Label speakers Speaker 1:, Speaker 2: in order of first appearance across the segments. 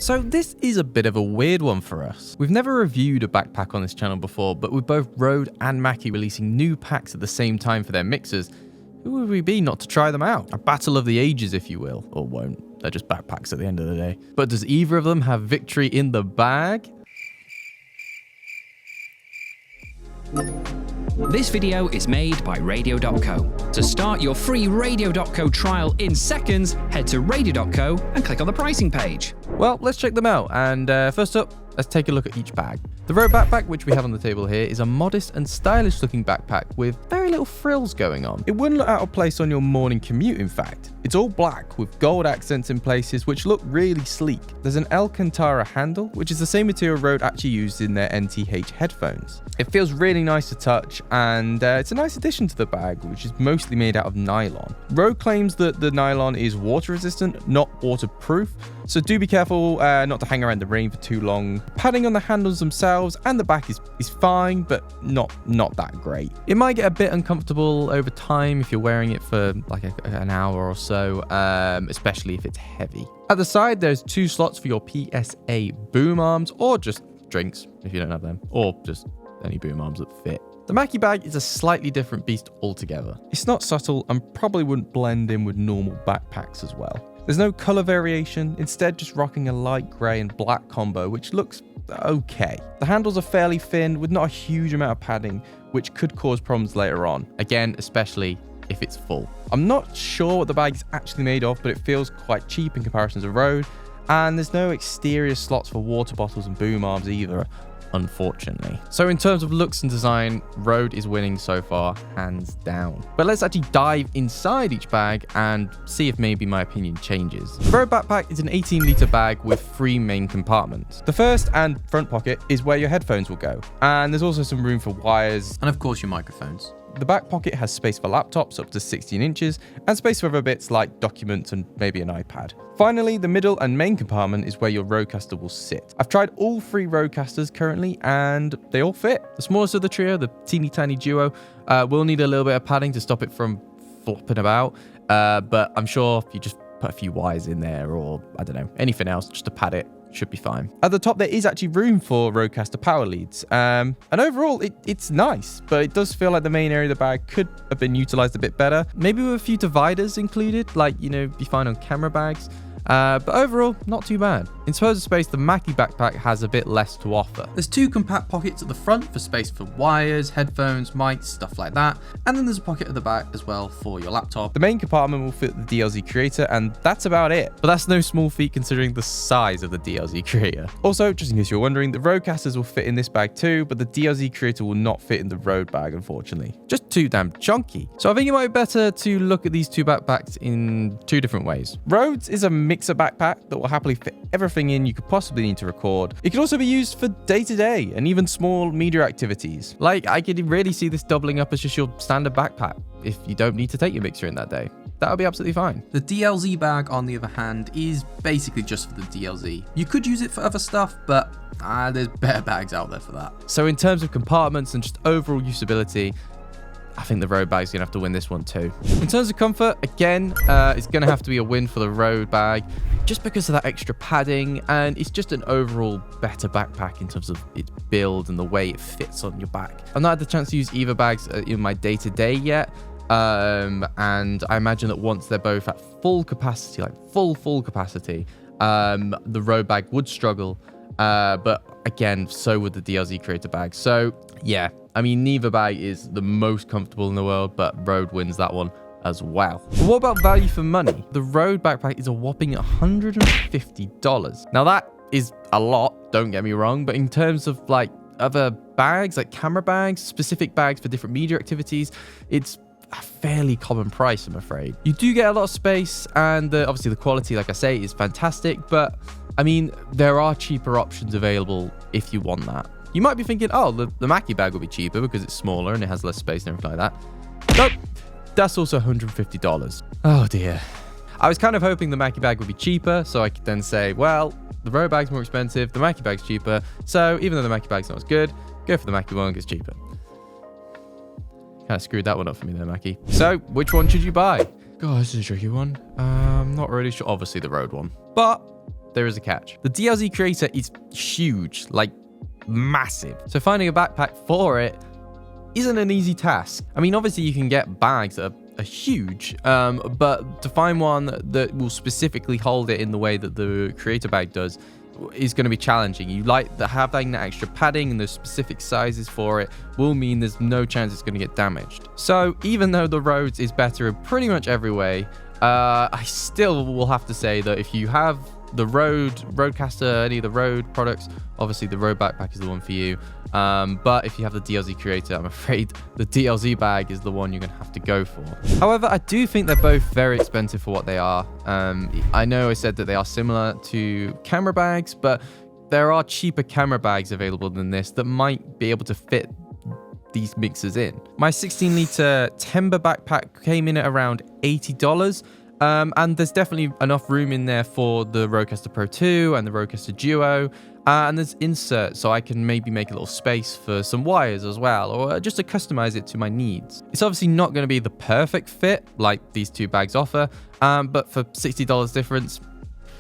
Speaker 1: So this is a bit of a weird one for us. We've never reviewed a backpack on this channel before, but with both Rode and Mackie releasing new packs at the same time for their mixers, who would we be not to try them out? A battle of the ages, if you will, or won't. They're just backpacks at the end of the day. But does either of them have victory in the bag?
Speaker 2: This video is made by Radio.co. To start your free Radio.co trial in seconds, head to Radio.co and click on the pricing page.
Speaker 1: Well, let's check them out. And first up, let's take a look at each bag. The Rode backpack, which we have on the table here, is a modest and stylish looking backpack with very little frills going on. It wouldn't look out of place on your morning commute, in fact. It's all black with gold accents in places which look really sleek. There's an Alcantara handle, which is the same material Rode actually used in their NTH headphones. It feels really nice to touch, and it's a nice addition to the bag, which is mostly made out of nylon. Rode claims that the nylon is water resistant, not waterproof, so do be careful not to hang around the rain for too long. Padding on the handles themselves and the back is fine, but not that great. It might get a bit uncomfortable over time if you're wearing it for like an hour or so, especially if it's heavy. At the side, there's 2 slots for your PSA boom arms, or just drinks if you don't have them, or just any boom arms that fit. The Mackie bag is a slightly different beast altogether. It's not subtle and probably wouldn't blend in with normal backpacks as well. There's no color variation, instead just rocking a light grey and black combo, which looks okay. The handles are fairly thin with not a huge amount of padding, which could cause problems later on. Again, especially if it's full. I'm not sure what the bag is actually made of, but it feels quite cheap in comparison to Rode, and there's no exterior slots for water bottles and boom arms either, unfortunately. So in terms of looks and design, Rode is winning so far, hands down. But let's actually dive inside each bag and see if maybe my opinion changes. The Rode backpack is an 18-litre bag with 3 main compartments. The first and front pocket is where your headphones will go, and there's also some room for wires and of course your microphones. The back pocket has space for laptops up to 16 inches and space for other bits like documents and maybe an iPad. Finally, the middle and main compartment is where your RODEcaster will sit. I've tried all 3 RODEcasters currently and they all fit. The smallest of the trio, the teeny tiny Duo, will need a little bit of padding to stop it from flopping about, but I'm sure if you just put a few wires in there or, I don't know, anything else just to pad it, should be fine. At the top, there is actually room for RODEcaster power leads. And overall, it's nice, but it does feel like the main area of the bag could have been utilized a bit better. Maybe with a few dividers included, like, you know, be fine on camera bags. But overall, not too bad. In terms of space, the Mackie backpack has a bit less to offer. There's 2 compact pockets at the front for space for wires, headphones, mics, stuff like that. And then there's a pocket at the back as well for your laptop. The main compartment will fit the DLZ Creator, and that's about it. But that's no small feat considering the size of the DLZ Creator. Also, just in case you're wondering, the RODEcasters will fit in this bag too, but the DLZ Creator will not fit in the Rode bag, unfortunately. Just too damn chunky. So I think it might be better to look at these 2 backpacks in 2 different ways. Rode's is a mixer backpack that will happily fit everything in you could possibly need to record. It could also be used for day-to-day and even small media activities. Like, I could really see this doubling up as just your standard backpack if you don't need to take your mixer in that day. That would be absolutely fine. The DLZ bag, on the other hand, is basically just for the DLZ. You could use it for other stuff, but there's better bags out there for that. So in terms of compartments and just overall usability, I think the Rode bag's going to have to win this one too. In terms of comfort, again, it's going to have to be a win for the Rode bag just because of that extra padding, and it's just an overall better backpack in terms of its build and the way it fits on your back. I've not had the chance to use either bags in my day-to-day yet, and I imagine that once they're both at full capacity, like full capacity, the Rode bag would struggle, but again, so would the DLZ Creator bag. So yeah, I mean, neither bag is the most comfortable in the world, but Rode wins that one as well. But what about value for money? The Rode backpack is a whopping $150. Now that is a lot, don't get me wrong, but in terms of like other bags, like camera bags, specific bags for different media activities, it's a fairly common price, I'm afraid. You do get a lot of space, and obviously the quality, like I say, is fantastic, but I mean, there are cheaper options available if you want that. You might be thinking, oh, the Mackie bag will be cheaper because it's smaller and it has less space and everything like that. Nope, that's also $150. Oh dear. I was kind of hoping the Mackie bag would be cheaper, so I could then say, well, the Rode bag's more expensive, the Mackie bag's cheaper, so even though the Mackie bag's not as good, go for the Mackie one, it's cheaper. Kind of screwed that one up for me there, Mackie. So, which one should you buy? God, this is a tricky one. I'm not really sure. Obviously the Rode one. But there is a catch. The DLZ Creator is huge, like massive. So finding a backpack for it isn't an easy task. I mean, obviously you can get bags that are huge, but to find one that will specifically hold it in the way that the Creator bag does is going to be challenging. You like that having that extra padding and the specific sizes for it will mean there's no chance it's going to get damaged. So even though the Rhodes is better in pretty much every way, I still will have to say that if you have the RODEcaster, any of the Rode products, obviously the Rode backpack is the one for you. But if you have the DLZ Creator, I'm afraid the DLZ bag is the one you're going to have to go for. However, I do think they're both very expensive for what they are. I know I said that they are similar to camera bags, but there are cheaper camera bags available than this that might be able to fit these mixers in. My 16-litre Timber backpack came in at around $80. And there's definitely enough room in there for the RODEcaster Pro 2 and the RODEcaster Duo. And there's inserts, so I can maybe make a little space for some wires as well, or just to customize it to my needs. It's obviously not going to be the perfect fit like these two bags offer, but for $60 difference,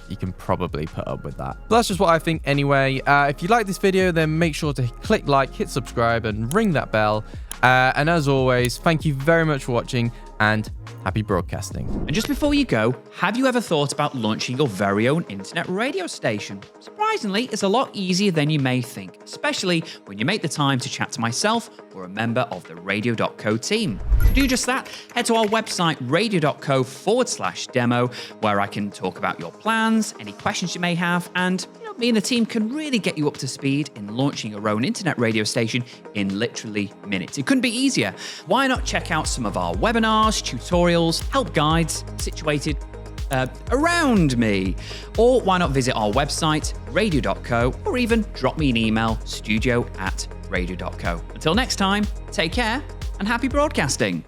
Speaker 1: you can probably put up with that. But that's just what I think anyway. If you like this video, then make sure to click like, hit subscribe, and ring that bell. And as always, thank you very much for watching, and happy broadcasting.
Speaker 2: And just before you go, have you ever thought about launching your very own internet radio station? Surprisingly, it's a lot easier than you may think, especially when you make the time to chat to myself or a member of the Radio.co team. To do just that, head to our website, Radio.co/demo, where I can talk about your plans, any questions you may have, and me and the team can really get you up to speed in launching your own internet radio station in literally minutes. It couldn't be easier. Why not check out some of our webinars, tutorials, help guides situated around me? Or why not visit our website, Radio.co, or even drop me an email, studio@radio.co. Until next time, take care and happy broadcasting.